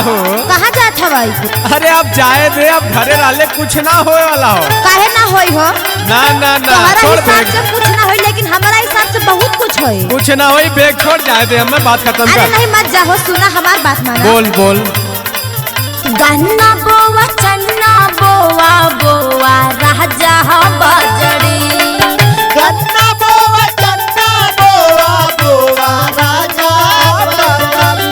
हो कहाँ जात हवाई? अरे अब जाए दे, अब घरे रहले कुछ ना होए वाला हो। काहे ना होई हो? ना ना ना तुम्हारा छोड़ हिसाब बैग, से कुछ ना होई, लेकिन हमारा हिसाब से बहुत कुछ होई। कुछ ना होई, बैग छोड़ जाए दे, हमें बात खत्म अरे कर। नहीं मत जाओ, सुना हमार बात माना। बोल बोल। गन्ना बोवा चन्ना बोवा बोवा राजा बजड़ी। गन्ना बोवा चन्ना बोवा बोवा राजा बजड़ी।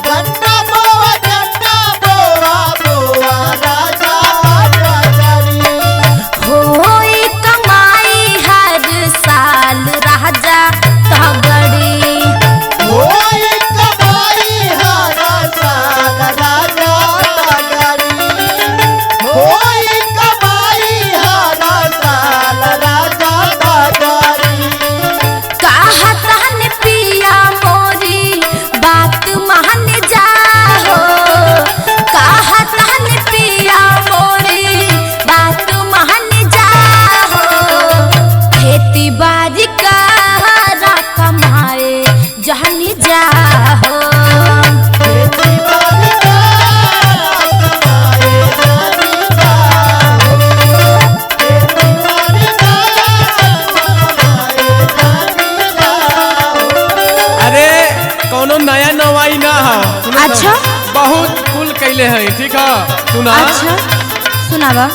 गन्ना बोवा चन्ना बोवा बोवा राजा बजड़ी। होई कमाई हर साल राजा तगड़ी। होई कमाई हर साल राजा तगड़ी। होई कमाई हर साल राजा तगड़ी। कहतन पिया मोरी बात मान जाओ। कहतन पिया मोरी बात मान जाओ। खेती बाड़ी करा कमाए जहनी जाओ। खेती बाड़ी कमाए जानी जाओ। खेती बाड़ी कमाए जानी जाओ। अरे कोनो नया नवाई ना है, सुनो अच्छा? ना, बहुत कुल कैले हैं, ठीक है सुना। अच्छा सुनावा।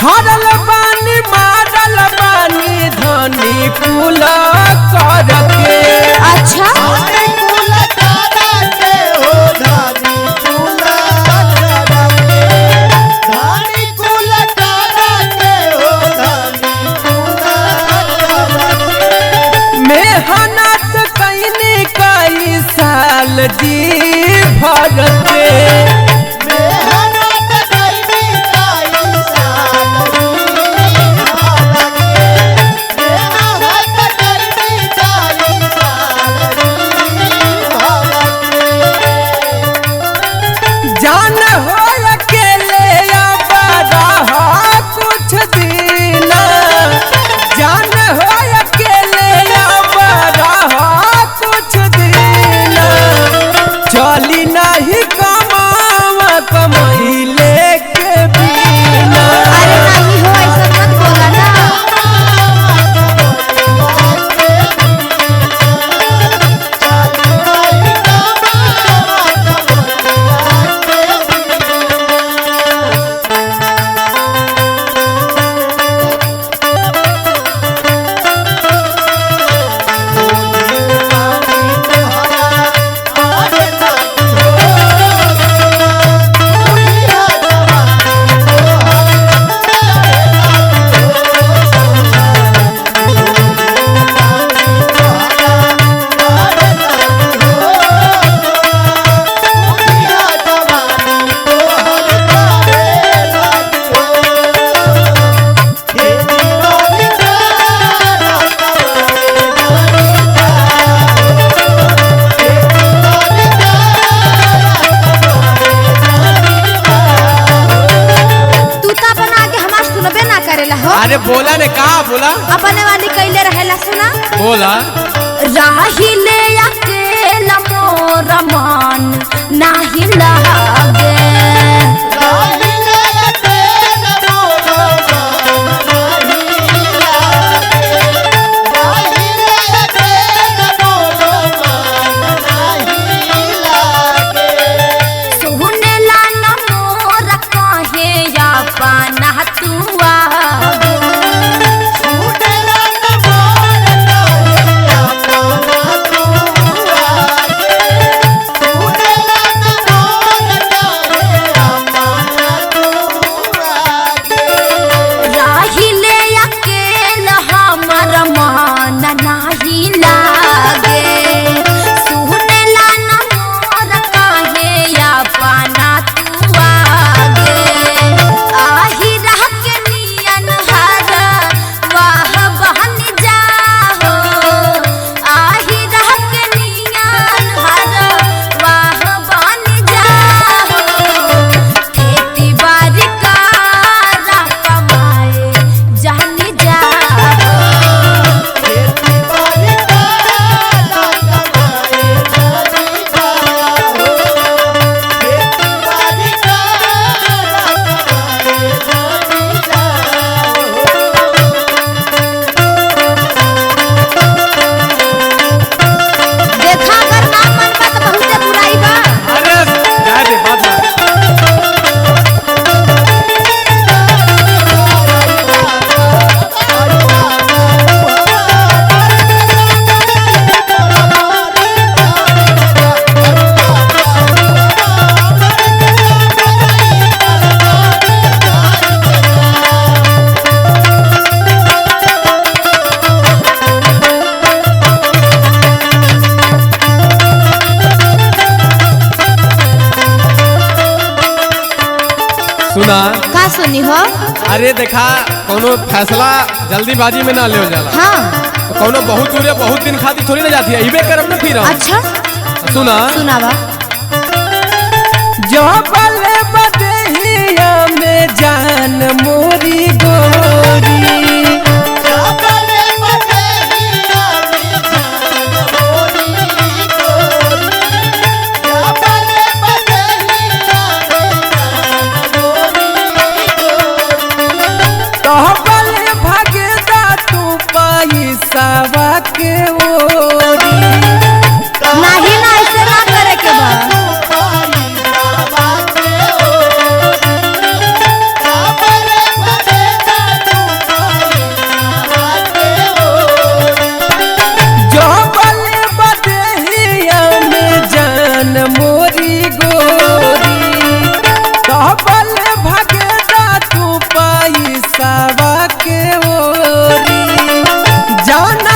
हरल बानी मारल बानी धनी कुल करके। अच्छा धानी कुल करके हो धानी कुल करके। धानी कुल करके हो धानी कुल करके। मेहनत कैनी कई साल जी भर के। मेहनत कैनी कई साल जी भर के। मेहनत कैनी कई साल जी भर के। जान हो अकेले अब रहा कुछ दिन। जान हो अकेले अब रहा कुछ दिन। चली नहीं कमावा कमैले के बिना। अरे नहीं हो, ऐसा मत बोला ना। तू तो अपन आगे हमार सुनबे ना करेला हो। अरे बोला ने कहा बोला, अपने वाली कैले रहेला, सुना। बोला। राही ले अकेला मोर मन नाही लागे। सुनेला न मोर कहे अपना तू आगे। Thank you. हो। अरे देखा कोनो फैसला जल्दीबाजी में ना ले जाला। हाँ तो कोनो बहुत दूर है, बहुत दिन खाती थोड़ी ना जाती है, इबे करब ना फिर हम। अच्छा सुना सुनावा। जो बले बदहिया में जान मोरी गोरी, जाबले बदहिया में जान मोरी गोरी, जाबले बदहिया में जान मोरी गोरी। तो बले भागेदा तू पैसावा के ओरी। नहीं ना ऐसे ना करे के बा। जो बले बदहिया में जान मोरी गोरी, तो बले भागेदा तू पैसावा के ओरी। जाना